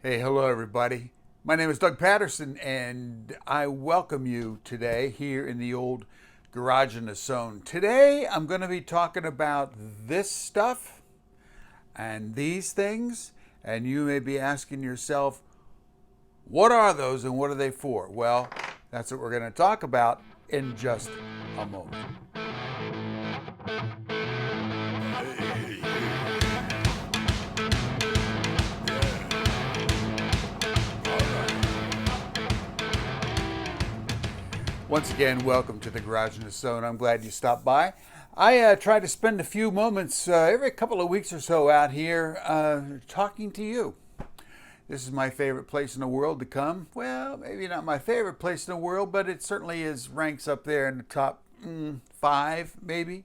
Hey, hello everybody. My name is Doug Patterson, and I welcome you today here in the old garage in the zone. Today, I'm going to be talking about this stuff and these things, and you may be asking yourself, what are those and what are they for? Well, that's what we're going to talk about in just a moment. Once again, welcome to the Garage in the Zone. I'm glad you stopped by. I try to spend a few moments every couple of weeks or so out here talking to you. This is my favorite place in the world to come. Well, maybe not my favorite place in the world, but it certainly is ranks up there in the top five, maybe,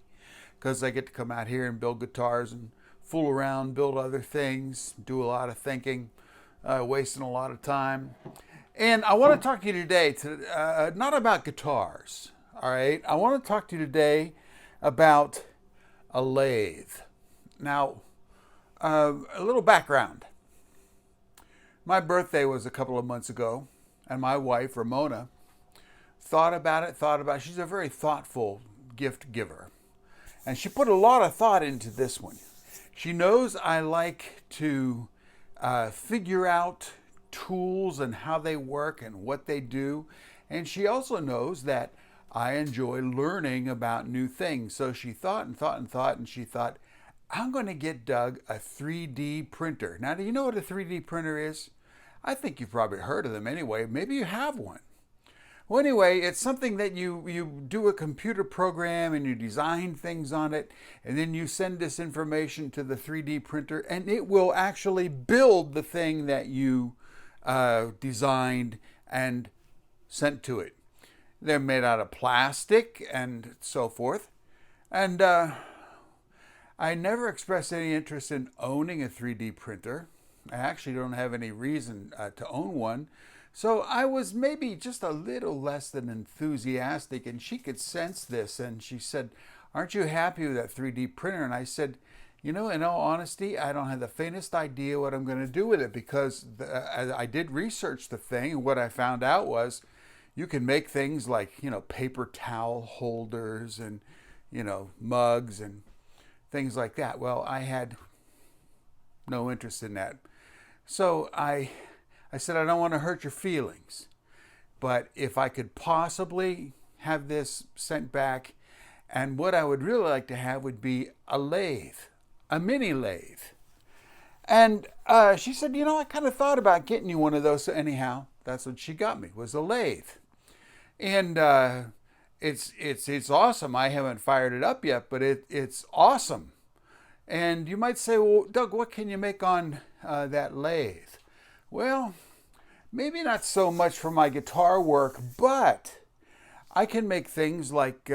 because I get to come out here and build guitars and fool around, build other things, do a lot of thinking, wasting a lot of time. And I want to talk to you today not about guitars, all right? I want to talk to you today about a lathe. Now, a little background. My birthday was a couple of months ago, and my wife, Ramona, thought about it. She's a very thoughtful gift giver. And she put a lot of thought into this one. She knows I like to figure out tools and how they work and what they do. And she also knows that I enjoy learning about new things. So she thought, and she thought, I'm going to get Doug a 3D printer. Now, do you know what a 3D printer is? I think you've probably heard of them anyway. Maybe you have one. Well, anyway, it's something that you do a computer program and you design things on it, and then you send this information to the 3D printer, and it will actually build the thing that you designed and sent to it. They're made out of plastic and so forth. And I never expressed any interest in owning a 3D printer. I actually don't have any reason to own one. So I was maybe just a little less than enthusiastic, and she could sense this. And she said, aren't you happy with that 3D printer? And I said, you know, in all honesty, I don't have the faintest idea what I'm going to do with it, because I did research the thing, and what I found out was you can make things like, paper towel holders and, mugs and things like that. Well, I had no interest in that. So I said, I don't want to hurt your feelings, but if I could possibly have this sent back, and what I would really like to have would be a lathe. A mini lathe. And she said, I kind of thought about getting you one of those. So anyhow, that's what she got me, was a lathe. And it's awesome. I haven't fired it up yet, but it's awesome. And you might say, well, Doug, what can you make on that lathe? Well, maybe not so much for my guitar work, but I can make things like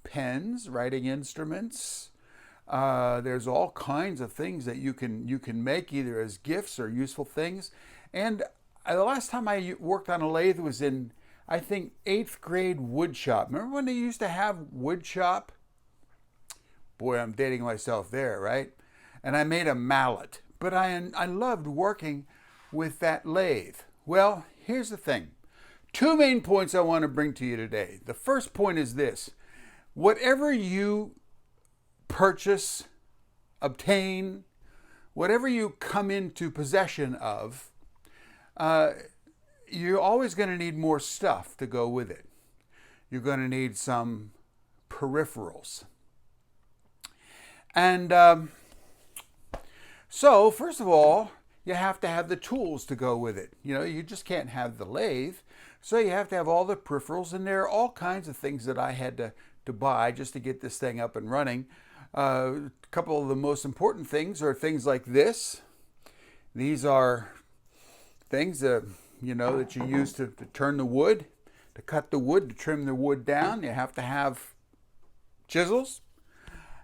pens, writing instruments. There's all kinds of things that you can make either as gifts or useful things. And the last time I worked on a lathe was in, I think, 8th grade wood shop. Remember when they used to have wood shop? Boy, I'm dating myself there, right? And I made a mallet. But I loved working with that lathe. Well, here's the thing. 2 main points I want to bring to you today. The first point is this. Whatever you purchase, obtain, whatever you come into possession of, you're always going to need more stuff to go with it. You're going to need some peripherals. And so, first of all, you have to have the tools to go with it. You just can't have the lathe. So you have to have all the peripherals, and there are all kinds of things that I had to buy just to get this thing up and running. A couple of the most important things are things like this. These are things that you use to turn the wood, to cut the wood, to trim the wood down. You have to have chisels.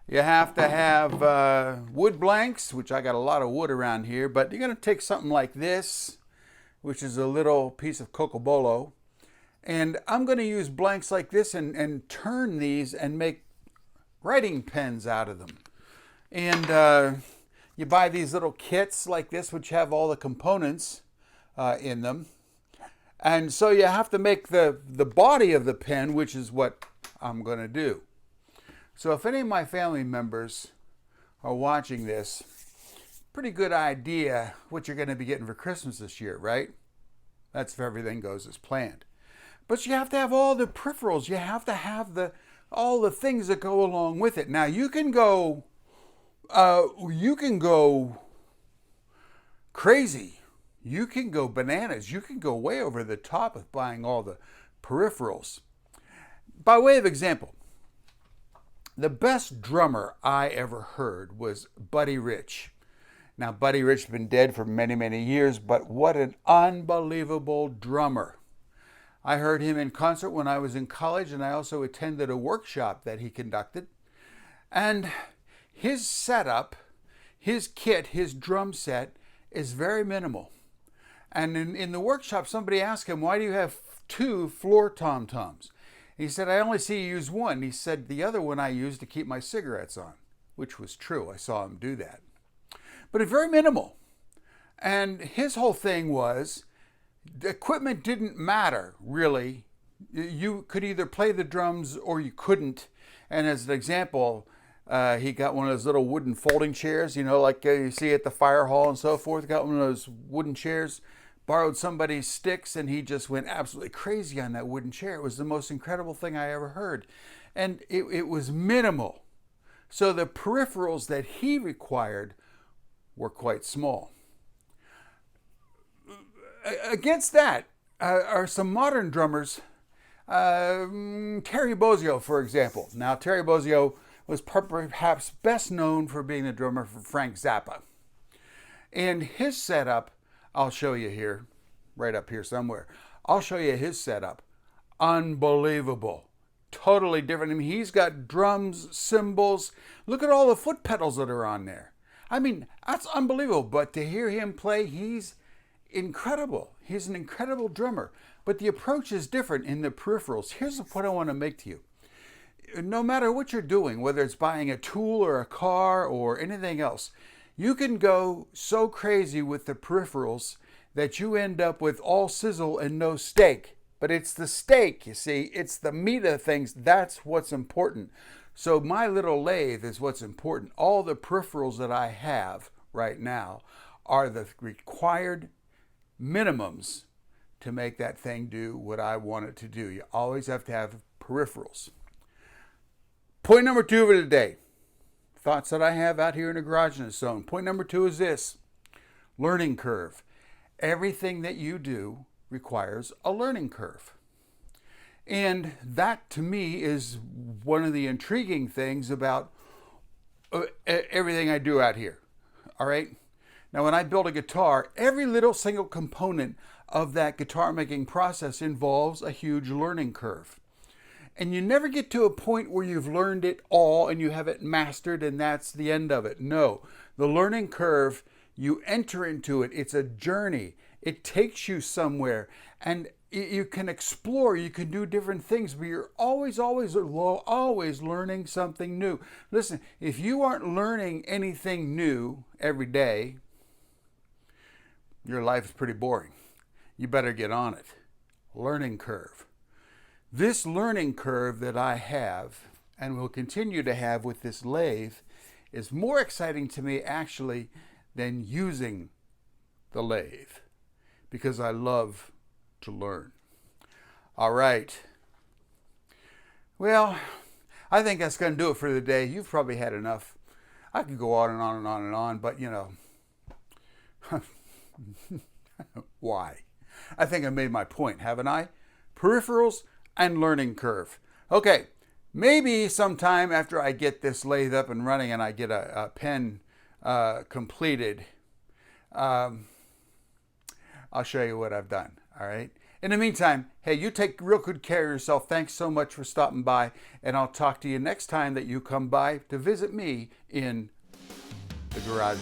You have to have wood blanks, which I got a lot of wood around here, but you're going to take something like this, which is a little piece of cocobolo, and I'm going to use blanks like this and turn these and make writing pens out of them. And you buy these little kits like this, which have all the components in them. And so you have to make the body of the pen, which is what I'm going to do. So if any of my family members are watching this, pretty good idea what you're going to be getting for Christmas this year, right? That's if everything goes as planned. But you have to have all the peripherals. You have to have all the things that go along with it. Now you can go crazy. You can go bananas. You can go way over the top with buying all the peripherals. By way of example, the best drummer I ever heard was Buddy Rich. Now, Buddy Rich has been dead for many, many years, but what an unbelievable drummer. I heard him in concert when I was in college, and I also attended a workshop that he conducted. And his setup, his kit, his drum set is very minimal. And in the workshop, somebody asked him, why do you have 2 floor tom-toms? He said, I only see you use one. He said, the other one I use to keep my cigarettes on, which was true. I saw him do that. But it's very minimal. And his whole thing was, the equipment didn't matter, really. You could either play the drums or you couldn't. And as an example, he got one of those little wooden folding chairs, like you see at the fire hall and so forth. Got one of those wooden chairs, borrowed somebody's sticks, and he just went absolutely crazy on that wooden chair. It was the most incredible thing I ever heard. And it was minimal. So the peripherals that he required were quite small. Against that are some modern drummers. Terry Bozzio, for example. Now, Terry Bozzio was perhaps best known for being the drummer for Frank Zappa. And his setup, I'll show you here, right up here somewhere. I'll show you his setup. Unbelievable. Totally different. I mean, he's got drums, cymbals. Look at all the foot pedals that are on there. I mean, that's unbelievable. But to hear him play, he's incredible. He's an incredible drummer. But the approach is different in the peripherals. Here's the point I want to make to you. No matter what you're doing, whether it's buying a tool or a car or anything else, you can go so crazy with the peripherals that you end up with all sizzle and no steak. But it's the steak, you see. It's the meat of things. That's what's important. So my little lathe is what's important. All the peripherals that I have right now are the required minimums to make that thing do what I want it to do. You always have to have peripherals. Point number 2 for today. Thoughts that I have out here in the garage in the zone. Point number 2 is this. Learning curve. Everything that you do requires a learning curve. And that, to me, is one of the intriguing things about everything I do out here. All right? Now, when I build a guitar, every little single component of that guitar making process involves a huge learning curve. And you never get to a point where you've learned it all and you have it mastered and that's the end of it. No, the learning curve, you enter into it. It's a journey. It takes you somewhere and you can explore, you can do different things, but you're always learning something new. Listen, if you aren't learning anything new every day, your life is pretty boring. You better get on it. Learning curve. This learning curve that I have and will continue to have with this lathe is more exciting to me actually than using the lathe because I love to learn. All right. Well, I think that's going to do it for the day. You've probably had enough. I could go on and on and on and on, but why? I think I made my point, haven't I? Peripherals and learning curve. Okay, maybe sometime after I get this lathe up and running and I get a pen completed, I'll show you what I've done, all right? In the meantime, hey, you take real good care of yourself. Thanks so much for stopping by, and I'll talk to you next time that you come by to visit me in the garage.